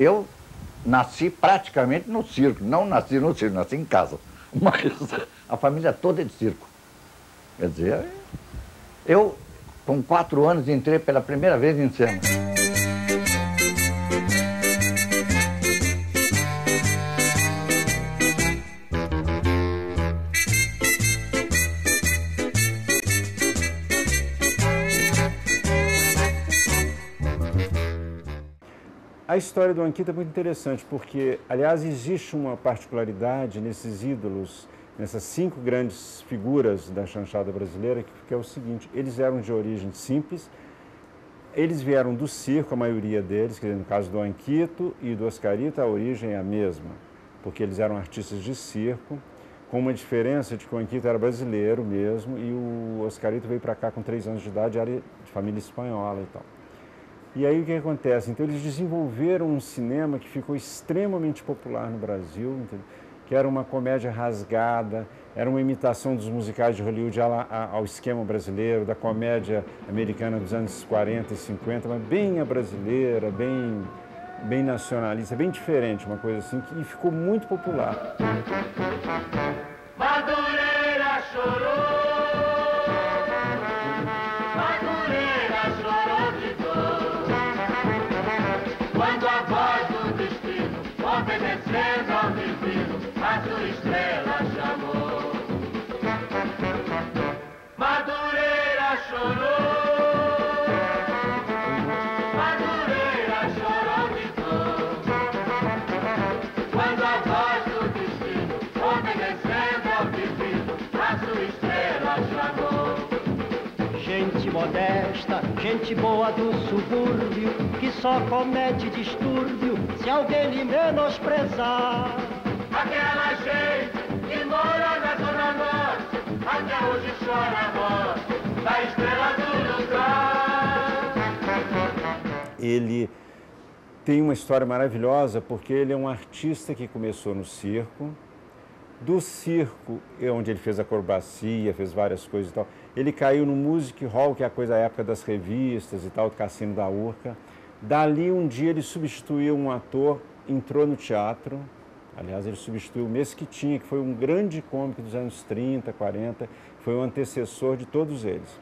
Eu nasci praticamente no circo, não nasci no circo, nasci em casa. Mas a família toda é de circo. Quer dizer, eu com 4 anos entrei pela primeira vez em cena. A história do Anquito é muito interessante porque, aliás, existe uma particularidade nesses ídolos, nessas 5 grandes figuras da chanchada brasileira, que é o seguinte: eles eram de origem simples, eles vieram do circo, a maioria deles, quer dizer, no caso do Anquito e do Oscarito, a origem é a mesma, porque eles eram artistas de circo, com uma diferença de que o Anquito era brasileiro mesmo e o Oscarito veio para cá com 3 anos de idade, era de família espanhola e tal. E aí o que acontece? Então eles desenvolveram um cinema que ficou extremamente popular no Brasil, entendeu? Que era uma comédia rasgada, era uma imitação dos musicais de Hollywood ao esquema brasileiro, da comédia americana dos anos 40 e 50, mas bem a brasileira, bem nacionalista, bem diferente, uma coisa assim, e ficou muito popular. Madureira chorou. Obedecendo ao divino, a sua estrela chamou. Madureira chorou. Madureira chorou de dor. Quando a voz do destino, obedecendo ao divino, a sua estrela chamou. Gente modesta, gente boa do subúrbio, que só comete distúrbio se alguém lhe menosprezar. Aquela gente que mora na Zona Norte, até hoje chora a morte da estrela do lugar. Ele tem uma história maravilhosa porque ele é um artista que começou no circo. Do circo, onde ele fez acrobacia, fez várias coisas e tal, ele caiu no music hall, que é a coisa da época das revistas e tal, do Cassino da Urca. Dali, um dia, ele substituiu um ator, entrou no teatro. Aliás, ele substituiu o Mesquitinha, que foi um grande cômico dos anos 30, 40, foi o antecessor de todos eles.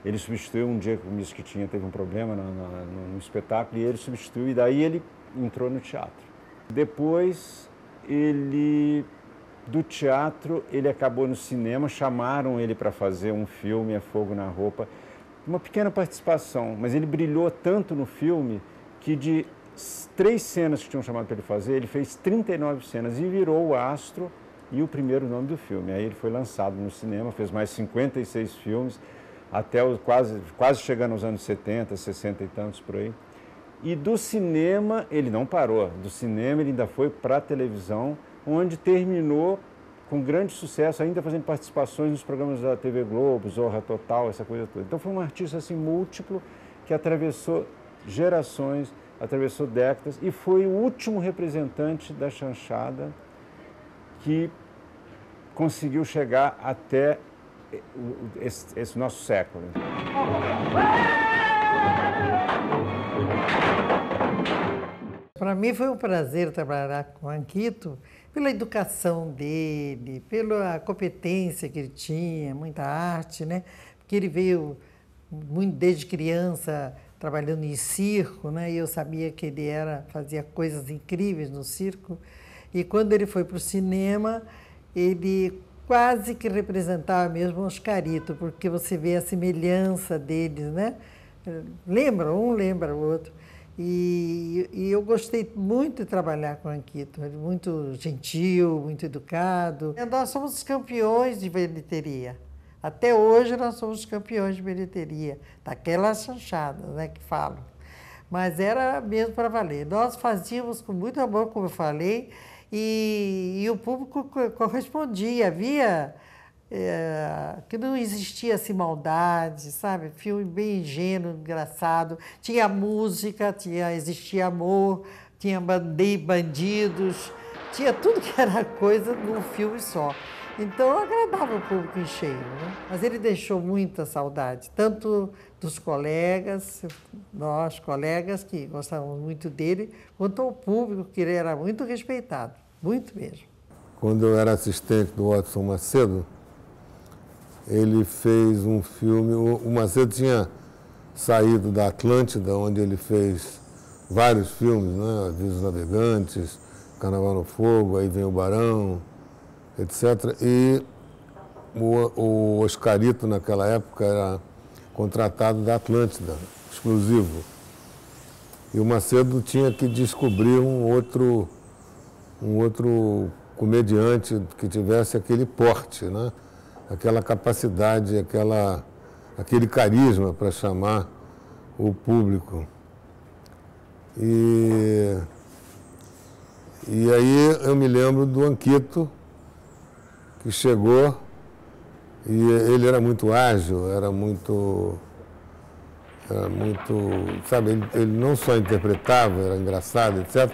Ele substituiu um dia que o Mesquitinha teve um problema no espetáculo, e ele substituiu, e daí ele entrou no teatro. Depois, do teatro, ele acabou no cinema, chamaram ele para fazer um filme, A Fogo na Roupa, uma pequena participação, mas ele brilhou tanto no filme que de 3 cenas que tinham chamado para ele fazer, ele fez 39 cenas e virou o astro e o primeiro nome do filme. Aí ele foi lançado no cinema, fez mais 56 filmes, até quase chegando aos anos 70, 60 e tantos por aí. E do cinema ele não parou, do cinema ele ainda foi para a televisão, onde terminou com grande sucesso, ainda fazendo participações nos programas da TV Globo, Zorra Total, essa coisa toda. Então foi um artista assim múltiplo, que atravessou gerações, atravessou décadas, e foi o último representante da chanchada que conseguiu chegar até esse nosso século. Para mim foi um prazer trabalhar com o Anquito, pela educação dele, pela competência que ele tinha, muita arte, né? Porque ele veio muito desde criança trabalhando em circo, né? E eu sabia que ele fazia coisas incríveis no circo. E quando ele foi para o cinema, ele quase que representava mesmo o Oscarito, porque você vê a semelhança deles, né? Um lembra o outro. E eu gostei muito de trabalhar com o Anquito, ele muito gentil, muito educado. Nós somos campeões de bilheteria. Até hoje nós somos campeões de bilheteria, daquelas chanchadas, né, que falam. Mas era mesmo para valer. Nós fazíamos com muito amor, como eu falei, e o público correspondia. Havia que não existia assim maldade, sabe? Filme bem ingênuo, engraçado. Tinha música, existia amor, tinha bandidos, tinha tudo que era coisa num filme só. Então agradava o público em cheio, né? Mas ele deixou muita saudade, tanto dos colegas, nós colegas que gostávamos muito dele, quanto ao público, que ele era muito respeitado, muito mesmo. Quando eu era assistente do Watson Macedo, ele fez um filme, o Macedo tinha saído da Atlântida, onde ele fez vários filmes, né? Avisos Navegantes, Carnaval no Fogo, Aí Vem o Barão, etc. E o Oscarito, naquela época, era contratado da Atlântida, exclusivo. E o Macedo tinha que descobrir um outro comediante que tivesse aquele porte, né? Aquela capacidade, aquele carisma para chamar o público. E aí eu me lembro do Anquito, que chegou, e ele era muito ágil, era muito, sabe, ele não só interpretava, era engraçado, etc.,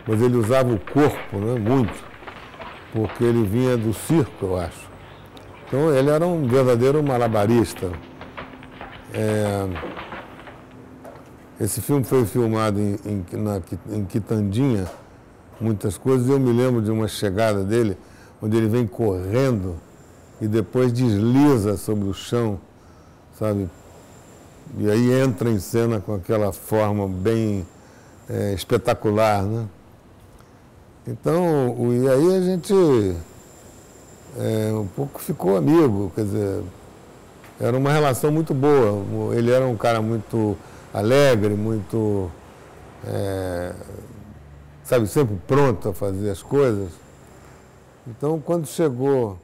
mas ele usava o corpo, né, muito, porque ele vinha do circo, eu acho. Então ele era um verdadeiro malabarista. Esse filme foi filmado em Quitandinha, muitas coisas. Eu me lembro de uma chegada dele, onde ele vem correndo e depois desliza sobre o chão, sabe? E aí entra em cena com aquela forma bem espetacular, né? Então, e aí a gente um pouco ficou amigo, quer dizer, era uma relação muito boa. Ele era um cara muito alegre, muito, sabe, sempre pronto a fazer as coisas. Então, quando chegou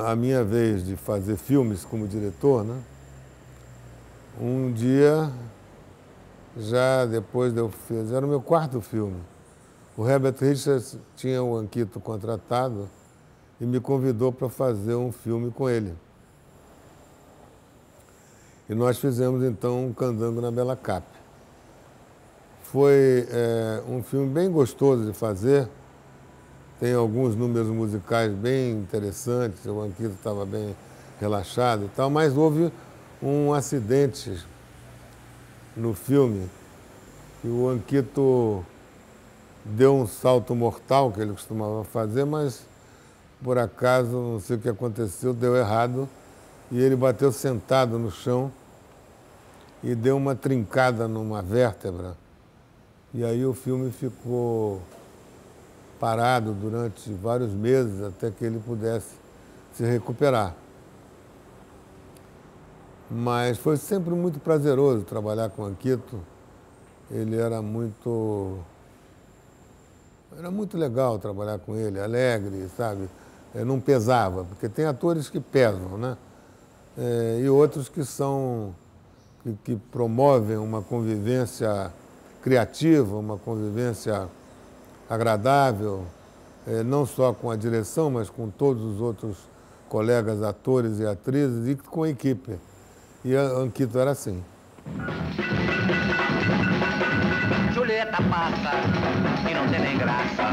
a minha vez de fazer filmes como diretor, né, um dia, já depois eu fiz, era o meu quarto filme, o Herbert Richards tinha o Anquito contratado e me convidou para fazer um filme com ele. E nós fizemos, então, um Candango na Bela Cap. Foi um filme bem gostoso de fazer, tem alguns números musicais bem interessantes, o Anquito estava bem relaxado e tal, mas houve um acidente no filme e o Anquito deu um salto mortal, que ele costumava fazer, mas por acaso, não sei o que aconteceu, deu errado e ele bateu sentado no chão e deu uma trincada numa vértebra. E aí o filme ficou parado durante vários meses até que ele pudesse se recuperar. Mas foi sempre muito prazeroso trabalhar com o Anquito. Ele era muito legal trabalhar com ele, alegre, sabe? Não pesava, porque tem atores que pesam, né? E outros que promovem uma convivência criativa, uma convivência agradável, não só com a direção, mas com todos os outros colegas atores e atrizes e com a equipe. E a Anquito era assim. Julieta passa e não tem nem graça,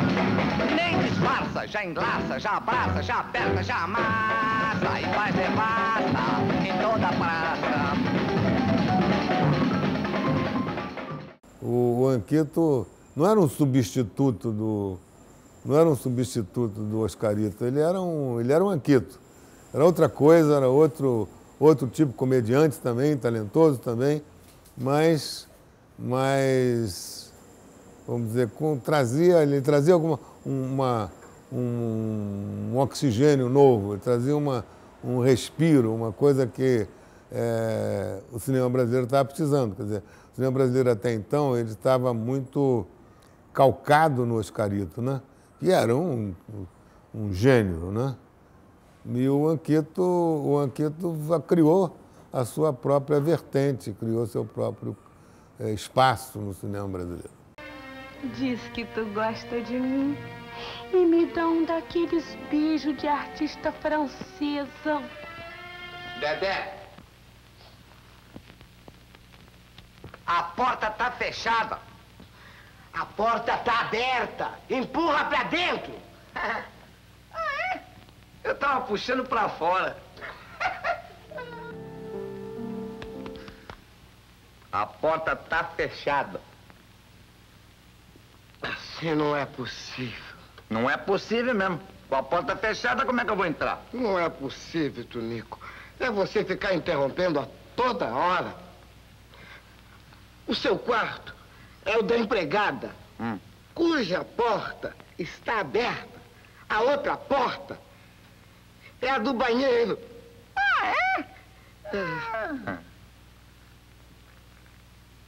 nem disfarça, já enlaça, já abraça, já aperta, já amassa e faz devasta em toda a praça. O Anquito não era um substituto do Oscarito, ele era um Anquito. Era outra coisa, era outro tipo, comediante também, talentoso também, mas vamos dizer, ele trazia um oxigênio novo, ele trazia um respiro, uma coisa que o cinema brasileiro estava precisando. Quer dizer, o cinema brasileiro até então ele estava muito calcado no Oscarito, né? Que era um gênio, né? E o Anquito criou a sua própria vertente, criou seu próprio espaço no cinema brasileiro. Diz que tu gosta de mim e me dá um daqueles beijos de artista francesa. Dedé, a porta tá fechada. A porta tá aberta. Empurra pra dentro. Eu tava puxando pra fora. A porta tá fechada. Assim não é possível. Não é possível mesmo. Com a porta fechada, como é que eu vou entrar? Não é possível, Tonico. É você ficar interrompendo a toda hora. O seu quarto é o da empregada, cuja porta está aberta. A outra porta é a do banheiro. Ah, é?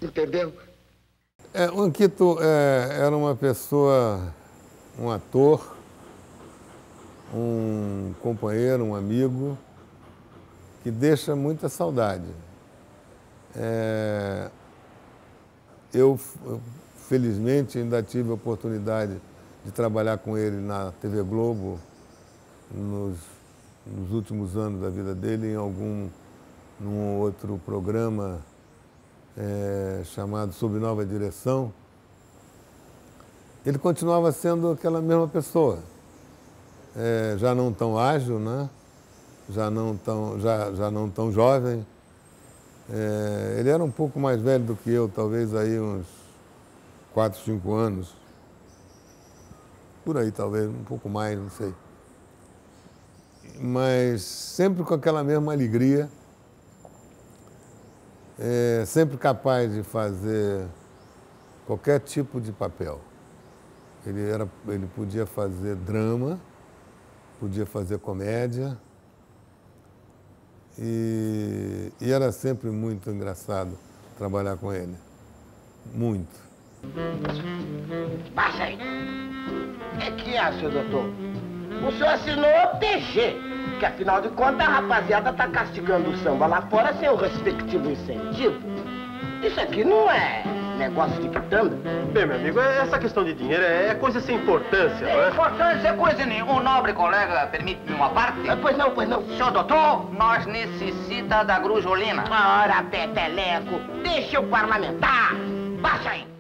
Entendeu? O Anquito era uma pessoa, um ator, um companheiro, um amigo, que deixa muita saudade. Eu, felizmente, ainda tive a oportunidade de trabalhar com ele na TV Globo nos últimos anos da vida dele, num outro programa chamado Sob Nova Direção. Ele continuava sendo aquela mesma pessoa, já não tão ágil, né? já não tão jovem. Ele era um pouco mais velho do que eu, talvez aí uns 4, 5 anos. Por aí, talvez, um pouco mais, não sei. Mas sempre com aquela mesma alegria, sempre capaz de fazer qualquer tipo de papel. Ele podia fazer drama, podia fazer comédia, e era sempre muito engraçado trabalhar com ele. Muito. Baixa aí. O que é, senhor doutor? O senhor assinou o TG, que afinal de contas a rapaziada tá castigando o samba lá fora sem o respectivo incentivo. Isso aqui não é negócio de quitanda. Bem, meu amigo, essa questão de dinheiro é coisa sem importância, não é? Importância é coisa nenhuma. Um nobre colega, permite-me uma parte? Pois não, pois não. Senhor doutor, nós necessita da grujolina. Ora, Peteleco, deixa eu parlamentar. Baixa aí.